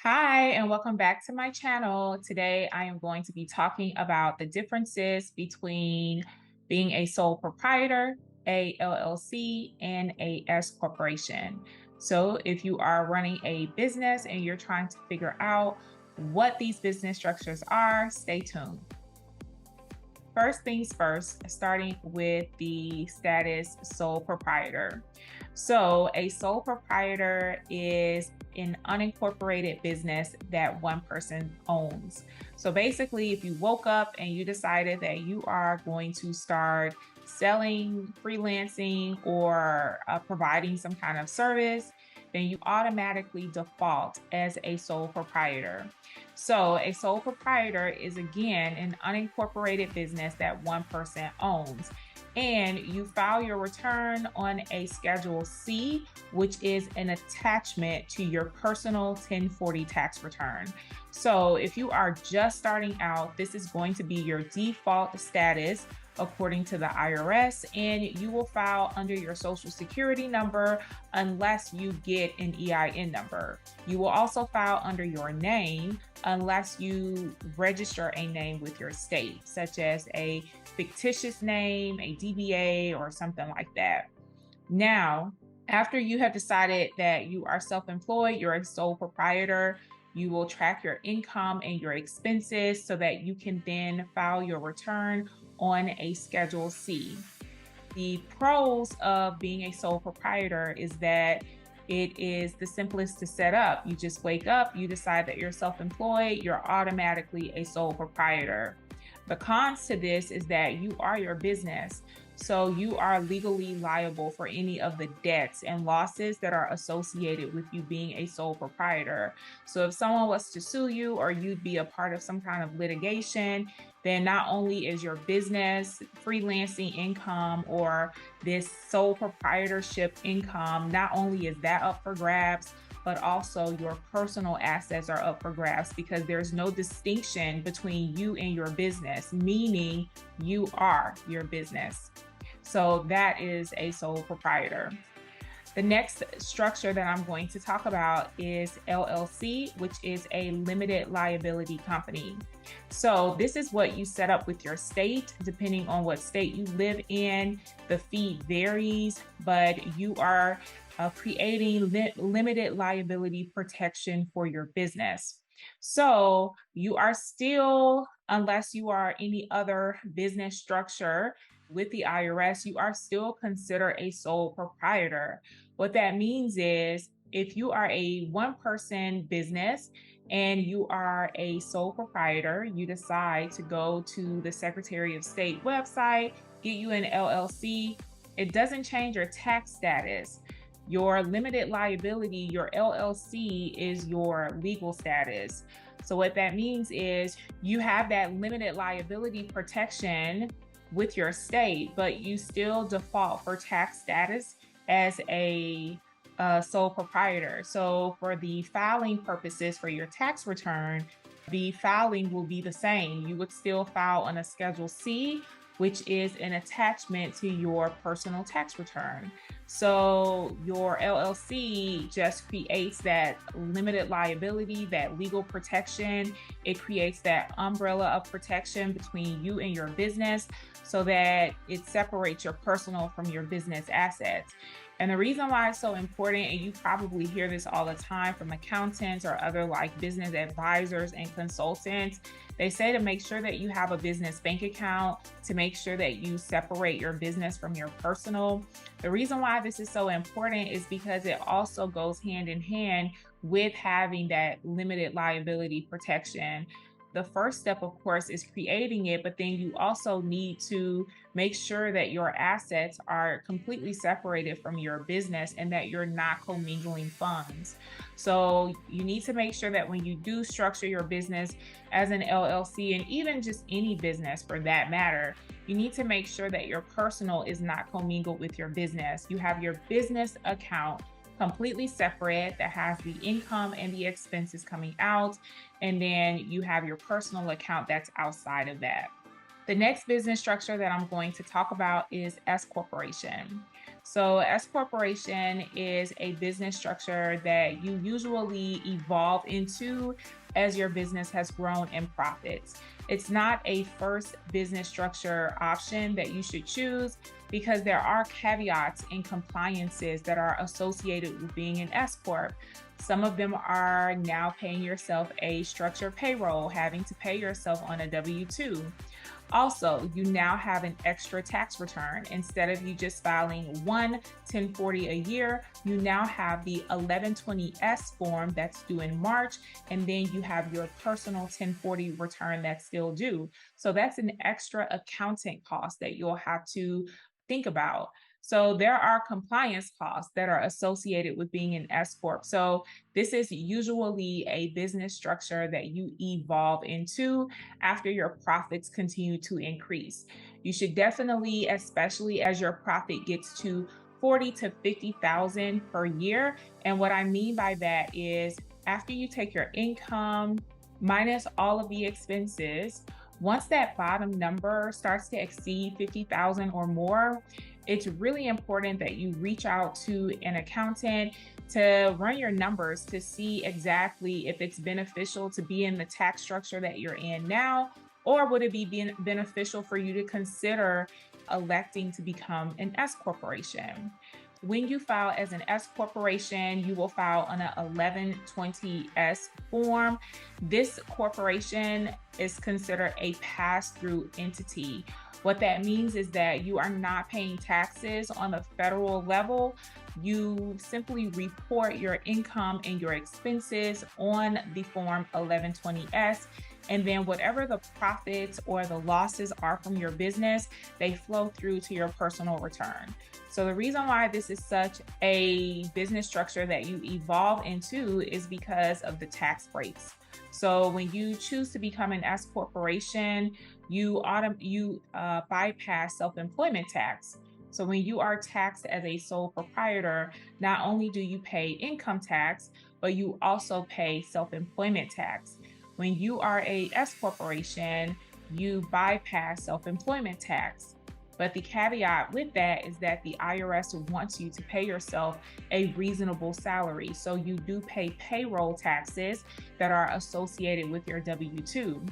Hi, and welcome back to my channel. Today, I am going to be talking about the differences between being a sole proprietor, a LLC, and a S corporation. So, if you are running a business and you're trying to figure out what these business structures are, stay tuned. First things first, starting with the status sole proprietor. So, a sole proprietor is an unincorporated business that one person owns. So, basically, if you woke up and you decided that you are going to start selling, freelancing, or providing some kind of service, then you automatically default as a sole proprietor. So, a sole proprietor is again an unincorporated business that one person owns. And you file your return on a Schedule C, which is an attachment to your personal 1040 tax return. So, if you are just starting out, this is going to be your default status according to the IRS, and you will file under your social security number unless you get an EIN number. You will also file under your name unless you register a name with your state, such as a fictitious name, a DBA, or something like that. Now, after you have decided that you are self employed, you're a sole proprietor, you will track your income and your expenses so that you can then file your return on a Schedule C. The pros of being a sole proprietor is that it is the simplest to set up. You just wake up, you decide that you're self employed, you're automatically a sole proprietor. The cons to this is that you are your business. So you are legally liable for any of the debts and losses that are associated with you being a sole proprietor. So if someone was to sue you or you'd be a part of some kind of litigation, then not only is your business, freelancing income, or this sole proprietorship income, not only is that up for grabs, but also your personal assets are up for grabs because there's no distinction between you and your business, meaning you are your business. So that is a sole proprietor. The next structure that I'm going to talk about is LLC, which is a limited liability company. So, this is what you set up with your state. Depending on what state you live in, the fee varies, but you are creating limited liability protection for your business. So, you are still, unless you are any other business structure with the IRS, you are still considered a sole proprietor. What that means is if you are a one person business and you are a sole proprietor, you decide to go to the Secretary of State website, get you an LLC, it doesn't change your tax status. Your limited liability, your LLC, is your legal status. So, what that means is you have that limited liability protection with your state, but you still default for tax status as a sole proprietor. So, for the filing purposes for your tax return, the filing will be the same. You would still file on a Schedule C, which is an attachment to your personal tax return. So, your LLC just creates that limited liability, that legal protection. It creates that umbrella of protection between you and your business so that it separates your personal from your business assets. And the reason why it's so important, and you probably hear this all the time from accountants or other like business advisors and consultants, they say to make sure that you have a business bank account, to make sure that you separate your business from your personal. The reason why this is so important is because it also goes hand in hand with having that limited liability protection. The first step, of course, is creating it, but then you also need to make sure that your assets are completely separated from your business and that you're not commingling funds. So you need to make sure that when you do structure your business as an LLC, and even just any business for that matter, you need to make sure that your personal is not commingled with your business. You have your business account completely separate that has the income and the expenses coming out. And then you have your personal account that's outside of that. The next business structure that I'm going to talk about is S corporation. So, S corporation is a business structure that you usually evolve into as your business has grown in profits. It's not a first business structure option that you should choose because there are caveats and compliances that are associated with being an S corp. Some of them are now paying yourself a structured payroll, having to pay yourself on a W 2. Also, you now have an extra tax return. Instead of you just filing one 1040 a year, you now have the 1120S form that's due in March, and then you have your personal 1040 return that's still due. So that's an extra accounting cost that you'll have to think about. So there are compliance costs that are associated with being an S corp. So this is usually a business structure that you evolve into after your profits continue to increase. You should definitely, especially as your profit gets to 40 to 50,000 per year. And what I mean by that is after you take your income minus all of the expenses, once that bottom number starts to exceed 50,000 or more, it's really important that you reach out to an accountant to run your numbers to see exactly if it's beneficial to be in the tax structure that you're in now, or would it be beneficial for you to consider electing to become an S corporation. When you file as an S corporation, you will file on an 1120S form. This corporation is considered a pass-through entity. What that means is that you are not paying taxes on the federal level. You simply report your income and your expenses on the form 1120S. And then whatever the profits or the losses are from your business, they flow through to your personal return. So the reason why this is such a business structure that you evolve into is because of the tax breaks. So when you choose to become an S corporation, you bypass self-employment tax. So when you are taxed as a sole proprietor, not only do you pay income tax, but you also pay self-employment tax. When you are a S corporation, you bypass self-employment tax. But the caveat with that is that the IRS wants you to pay yourself a reasonable salary. So you do pay payroll taxes that are associated with your W 2.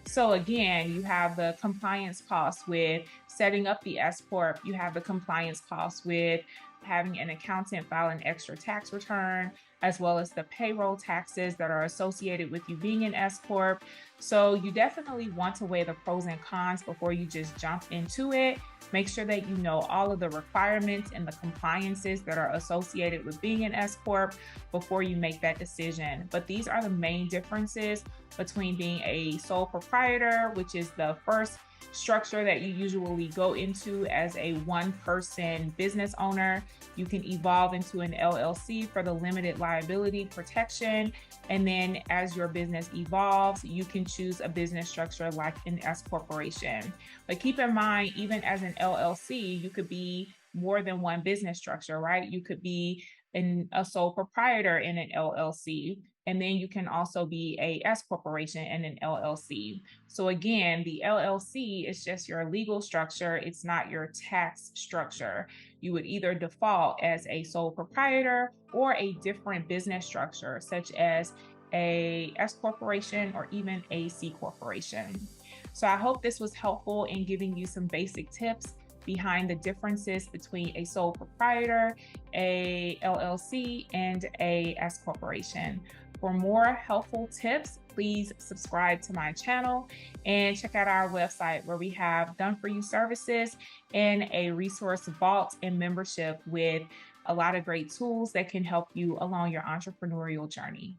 So again, you have the compliance costs with setting up the S Corp, you have the compliance costs with having an accountant file an extra tax return, as well as the payroll taxes that are associated with you being an S Corp. So you definitely want to weigh the pros and cons before you just jump into it. Make sure that you know all of the requirements and the compliances that are associated with being an S Corp before you make that decision. But these are the main differences between being a sole proprietor, which is the first structure that you usually go into as a one-person business owner. You can evolve into an LLC for the limited liability protection. And then as your business evolves, you can choose a business structure like an S corporation. But keep in mind, even as an LLC, you could be more than one business structure, right? You could be a sole proprietor in an LLC. And then you can also be a S corporation and an LLC. So again, the LLC is just your legal structure. It's not your tax structure. You would either default as a sole proprietor or a different business structure, such as a S corporation or even a C corporation. So I hope this was helpful in giving you some basic tips behind the differences between a sole proprietor, a LLC, and a S corporation. For more helpful tips, please subscribe to my channel and check out our website where we have done for you services and a resource vault and membership with a lot of great tools that can help you along your entrepreneurial journey.